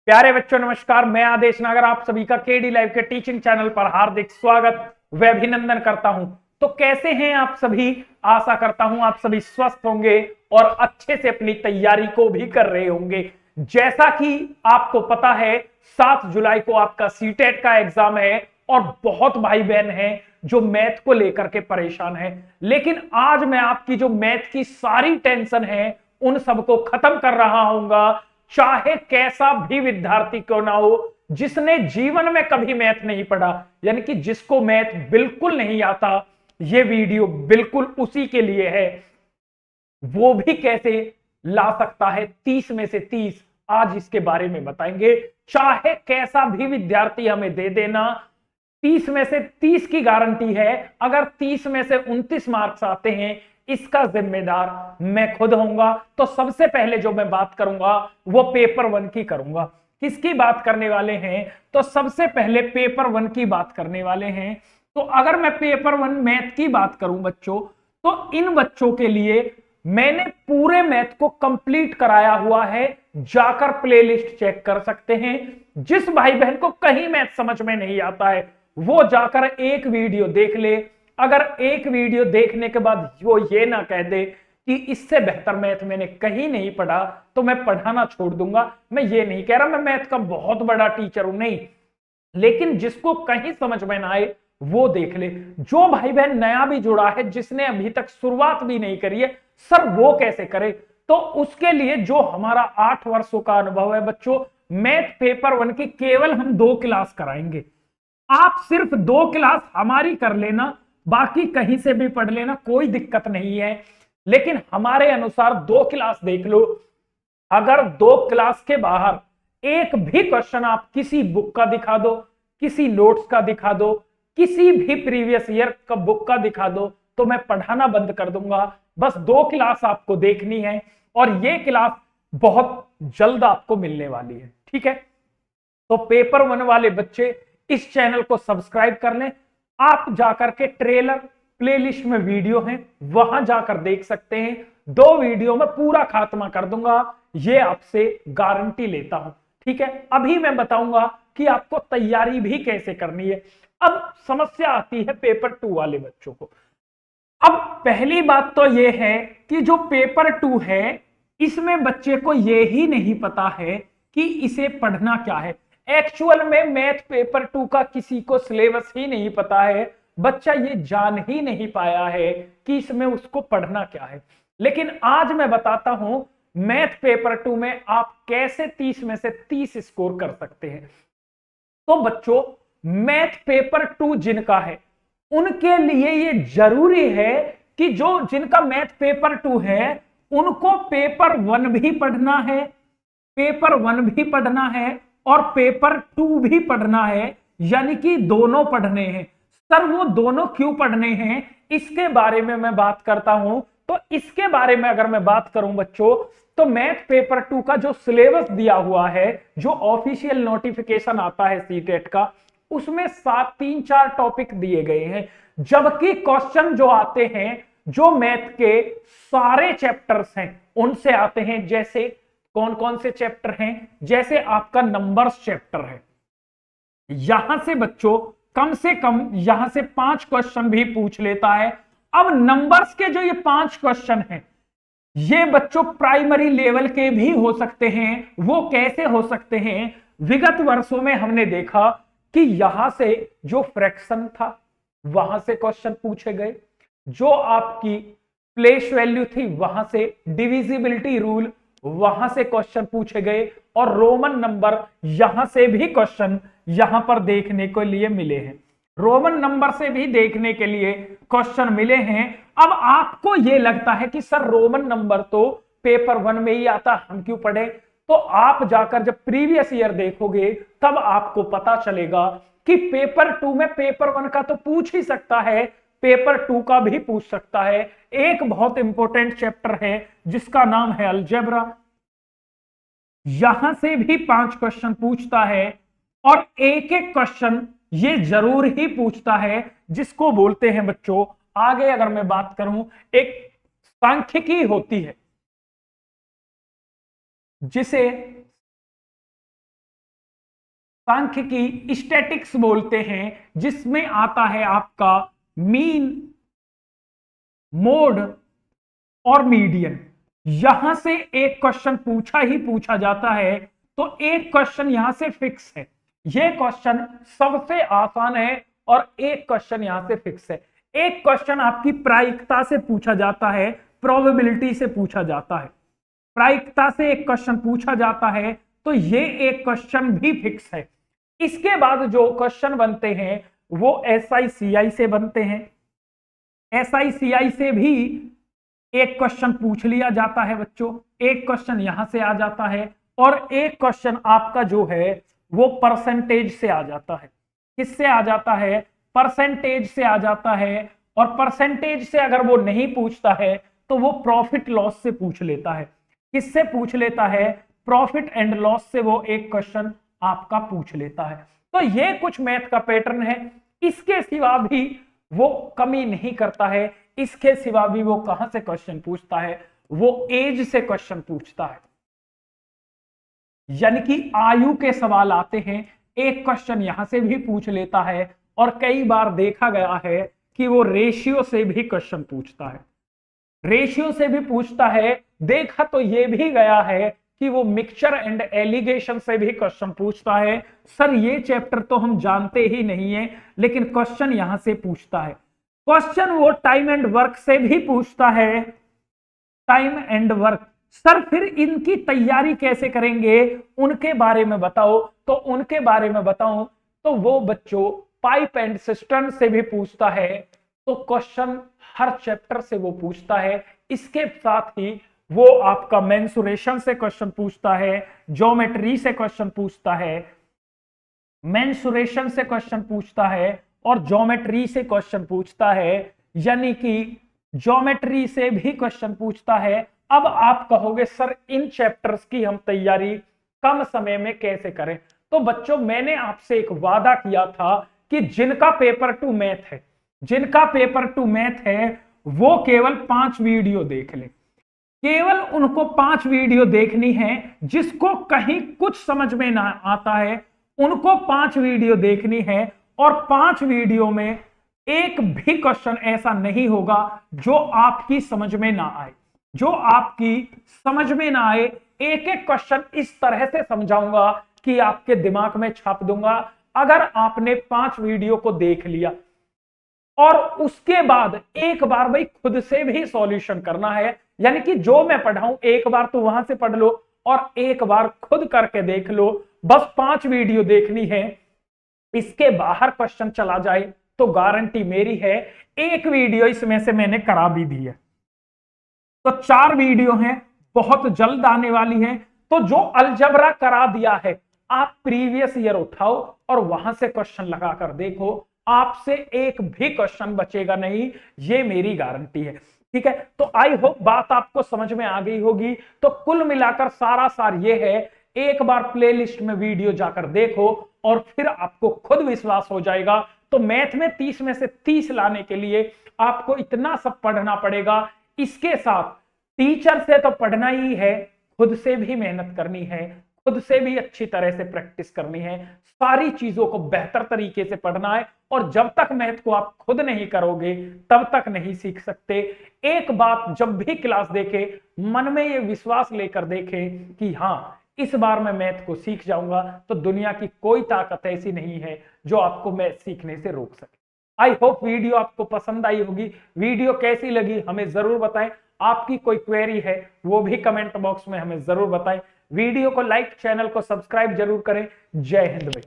प्यारे बच्चों नमस्कार। मैं आदेश नागर आप सभी का केडी लाइव के टीचिंग चैनल पर हार्दिक स्वागत व अभिनंदन करता हूं। तो कैसे हैं आप सभी? आशा करता हूं आप सभी स्वस्थ होंगे और अच्छे से अपनी तैयारी को भी कर रहे होंगे। जैसा कि आपको पता है 7 जुलाई को आपका सीटेट का एग्जाम है और बहुत भाई बहन हैं जो मैथ को लेकर के परेशान हैं। लेकिन आज मैं आपकी जो मैथ की सारी टेंशन है उन सबको खत्म कर रहा हूंगा। चाहे कैसा भी विद्यार्थी क्यों ना हो, जिसने जीवन में कभी मैथ नहीं पढ़ा, यानी कि जिसको मैथ बिल्कुल नहीं आता, यह वीडियो बिल्कुल उसी के लिए है। वो भी कैसे ला सकता है 30 में से 30, आज इसके बारे में बताएंगे। चाहे कैसा भी विद्यार्थी हमें दे देना, 30 में से 30 की गारंटी है। अगर 30 में से 29 मार्क्स आते हैं, इसका जिम्मेदार मैं खुद होऊंगा। तो सबसे पहले जो मैं बात करूंगा वो पेपर 1 की करूंगा। किसकी बात करने वाले हैं? तो सबसे पहले पेपर 1 की बात करने वाले हैं। तो अगर मैं पेपर 1 मैथ की बात करूं बच्चों, तो इन बच्चों के लिए मैंने पूरे मैथ को कंप्लीट कराया हुआ है। जाकर प्लेलिस्ट चेक कर सकते हैं। जिस भाई बहन को कहीं मैथ समझ में नहीं आता है वो जाकर एक वीडियो देख ले। अगर एक वीडियो देखने के बाद वो ये ना कह दे कि इससे बेहतर मैथ मैंने कहीं नहीं पढ़ा, तो मैं पढ़ाना छोड़ दूंगा। मैं ये नहीं कह रहा मैं मैथ का बहुत बड़ा टीचर हूं, नहीं, लेकिन जिसको कहीं समझ में ना आए वो देख ले। जो भाई बहन नया भी जुड़ा है, जिसने अभी तक शुरुआत भी नहीं करी है, सर वो कैसे करे? तो उसके लिए जो हमारा 8 वर्षों का अनुभव है बच्चों, मैथ पेपर 1 की केवल हम 2 क्लास कराएंगे। आप सिर्फ 2 क्लास हमारी कर लेना, बाकी कहीं से भी पढ़ लेना, कोई दिक्कत नहीं है। लेकिन हमारे अनुसार 2 क्लास देख लो। अगर 2 क्लास के बाहर एक भी क्वेश्चन आप किसी बुक का दिखा दो, किसी नोट्स का दिखा दो, किसी भी प्रीवियस ईयर का बुक का दिखा दो, तो मैं पढ़ाना बंद कर दूंगा। बस 2 क्लास आपको देखनी है और ये क्लास बहुत जल्द आपको मिलने वाली है, ठीक है? तो पेपर 1 वाले बच्चे इस चैनल को सब्सक्राइब कर लें। आप जाकर के ट्रेलर प्लेलिस्ट में वीडियो है, वहां जाकर देख सकते हैं। 2 वीडियो में पूरा खात्मा कर दूंगा, ये आपसे गारंटी लेता हूं, ठीक है? अभी मैं बताऊंगा कि आपको तैयारी भी कैसे करनी है। अब समस्या आती है पेपर 2 वाले बच्चों को। अब पहली बात तो यह है कि जो पेपर 2 है, इसमें बच्चे को यह ही नहीं पता है कि इसे पढ़ना क्या है। एक्चुअल में मैथ पेपर 2 का किसी को सिलेबस ही नहीं पता है। बच्चा ये जान ही नहीं पाया है कि इसमें उसको पढ़ना क्या है। लेकिन आज मैं बताता हूं मैथ पेपर 2 में आप कैसे 30 में से 30 स्कोर कर सकते हैं। तो बच्चों, मैथ पेपर 2 जिनका है उनके लिए ये जरूरी है कि जो जिनका मैथ पेपर 2 है उनको पेपर 1 भी पढ़ना है, पेपर 1 भी पढ़ना है और पेपर 2 भी पढ़ना है, यानी कि दोनों पढ़ने हैं। सर वो दोनों क्यों पढ़ने हैं, इसके बारे में मैं बात करता हूं। तो इसके बारे में अगर मैं बात करूं बच्चों, तो मैथ पेपर 2 का जो सिलेबस दिया हुआ है, जो ऑफिशियल नोटिफिकेशन आता है सीटेट का, उसमें 3-4 टॉपिक दिए गए हैं। जबकि क्वेश्चन जो आते हैं, जो मैथ के सारे चैप्टर्स हैं उनसे आते हैं। जैसे कौन कौन से चैप्टर हैं? जैसे आपका नंबर्स चैप्टर है, यहां से बच्चों कम से कम यहां से 5 क्वेश्चन भी पूछ लेता है। अब नंबर्स के जो ये 5 क्वेश्चन हैं, ये बच्चों प्राइमरी लेवल के भी हो सकते हैं। वो कैसे हो सकते हैं? विगत वर्षों में हमने देखा कि यहां से जो फ्रैक्शन था वहां से क्वेश्चन पूछे गए, जो आपकी प्लेस वैल्यू थी वहां से, डिविजिबिलिटी रूल वहां से क्वेश्चन पूछे गए, और रोमन नंबर यहां से भी क्वेश्चन यहां पर देखने को लिए मिले हैं। रोमन नंबर से भी देखने के लिए क्वेश्चन मिले हैं। अब आपको यह लगता है कि सर रोमन नंबर तो पेपर 1 में ही आता, हम क्यों पढ़े? तो आप जाकर जब प्रीवियस ईयर देखोगे तब आपको पता चलेगा कि पेपर 2 में पेपर 1 का तो पूछ ही सकता है, पेपर 2 का भी पूछ सकता है। एक बहुत इंपॉर्टेंट चैप्टर है जिसका नाम है अलजेब्रा, यहां से भी 5 क्वेश्चन पूछता है। और एक एक क्वेश्चन ये जरूर ही पूछता है जिसको बोलते हैं बच्चों, आगे अगर मैं बात करूं, एक सांख्यिकी होती है जिसे सांख्यिकी स्टैटिक्स बोलते हैं, जिसमें आता है आपका मीन, मोड और मीडियन। यहां से एक क्वेश्चन पूछा ही पूछा जाता है, तो एक क्वेश्चन यहां से फिक्स है, ये क्वेश्चन सबसे आसान है और एक क्वेश्चन यहां से फिक्स है। एक क्वेश्चन आपकी प्रायिकता से पूछा जाता है, प्रोबेबिलिटी से पूछा जाता है। प्रायिकता से एक क्वेश्चन पूछा जाता है, तो ये एक क्वेश्चन भी फिक्स है। इसके बाद जो क्वेश्चन बनते हैं वो SICI से बनते हैं। SICI से भी एक क्वेश्चन पूछ लिया जाता है बच्चों, एक क्वेश्चन यहां से आ जाता है, और एक क्वेश्चन आपका जो है वो परसेंटेज से आ जाता है। किससे आ जाता है? परसेंटेज से आ जाता है। और परसेंटेज से अगर वो नहीं पूछता है तो वो प्रॉफिट लॉस से पूछ लेता है। किससे पूछ लेता है? प्रॉफिट एंड लॉस से वो एक क्वेश्चन आपका पूछ लेता है। तो ये कुछ मैथ का पैटर्न है। इसके सिवा भी वो कमी नहीं करता है, इसके सिवा भी वो कहां से क्वेश्चन पूछता है? वो एज से क्वेश्चन पूछता है, यानी कि आयु के सवाल आते हैं। एक क्वेश्चन यहां से भी पूछ लेता है, और कई बार देखा गया है कि वो रेशियो से भी क्वेश्चन पूछता है। रेशियो से भी पूछता है। देखा तो ये भी गया है कि वो मिक्सचर एंड एलिगेशन से भी क्वेश्चन पूछता है। सर ये चैप्टर तो हम जानते ही नहीं है, लेकिन क्वेश्चन यहां से पूछता है। क्वेश्चन वो टाइम एंड वर्क से भी पूछता है, टाइम एंड वर्क। सर फिर इनकी तैयारी कैसे करेंगे, उनके बारे में बताओ। तो उनके बारे में बताऊं तो वो बच्चों पाइप एंड सिस्टम से भी पूछता है। तो क्वेश्चन हर चैप्टर से वो पूछता है। इसके साथ ही वो आपका मेंसुरेशन से क्वेश्चन पूछता है, ज्योमेट्री से क्वेश्चन पूछता है, मेंसुरेशन से क्वेश्चन पूछता है और ज्योमेट्री से क्वेश्चन पूछता है, यानी कि ज्योमेट्री से भी क्वेश्चन पूछता है। अब आप कहोगे सर इन चैप्टर्स की हम तैयारी कम समय में कैसे करें? तो बच्चों मैंने आपसे एक वादा किया था कि जिनका पेपर टू मैथ है, जिनका पेपर टू मैथ है वो केवल 5 वीडियो देख ले। केवल उनको 5 वीडियो देखनी है। जिसको कहीं कुछ समझ में ना आता है उनको 5 वीडियो देखनी है, और 5 वीडियो में एक भी क्वेश्चन ऐसा नहीं होगा जो आपकी समझ में ना आए, जो आपकी समझ में ना आए। एक एक क्वेश्चन इस तरह से समझाऊंगा कि आपके दिमाग में छाप दूंगा। अगर आपने 5 वीडियो को देख लिया और उसके बाद एक बार भाई खुद से भी सॉल्यूशन करना है, यानी कि जो मैं पढ़ाऊं एक बार तो वहां से पढ़ लो और एक बार खुद करके देख लो। बस 5 वीडियो देखनी है, इसके बाहर क्वेश्चन चला जाए तो गारंटी मेरी है एक वीडियो इसमें से मैंने करा भी दी है। तो 4 वीडियो हैं, बहुत जल्द आने वाली हैं। तो जो अलजबरा करा दिया है आप प्रीवियस ईयर उठाओ और वहां से क्वेश्चन लगाकर देखो, आपसे एक भी क्वेश्चन बचेगा नहीं, ये मेरी गारंटी है। ठीक है, तो आई होप बात आपको समझ में आ गई होगी। तो कुल मिलाकर सारा सार ये है, एक बार प्लेलिस्ट में वीडियो जाकर देखो और फिर आपको खुद विश्वास हो जाएगा। तो मैथ में 30 में से 30 लाने के लिए आपको इतना सब पढ़ना पड़ेगा। इसके साथ टीचर से तो पढ़ना ही है, खुद से भी मेहनत करनी है, खुद से भी अच्छी तरह से प्रैक्टिस करनी है, सारी चीजों को बेहतर तरीके से पढ़ना है। और जब तक मैथ को आप खुद नहीं करोगे तब तक नहीं सीख सकते। एक बात जब भी क्लास देखे मन में ये विश्वास लेकर देखे कि हाँ इस बार मैं मैथ को सीख जाऊंगा, तो दुनिया की कोई ताकत ऐसी नहीं है जो आपको मैथ सीखने से रोक सके। आई होप वीडियो आपको पसंद आई होगी। वीडियो कैसी लगी हमें जरूर बताएं। आपकी कोई क्वेरी है वो भी कमेंट बॉक्स में हमें जरूर बताएं। वीडियो को लाइक, चैनल को सब्सक्राइब जरूर करें। जय हिंद भाई।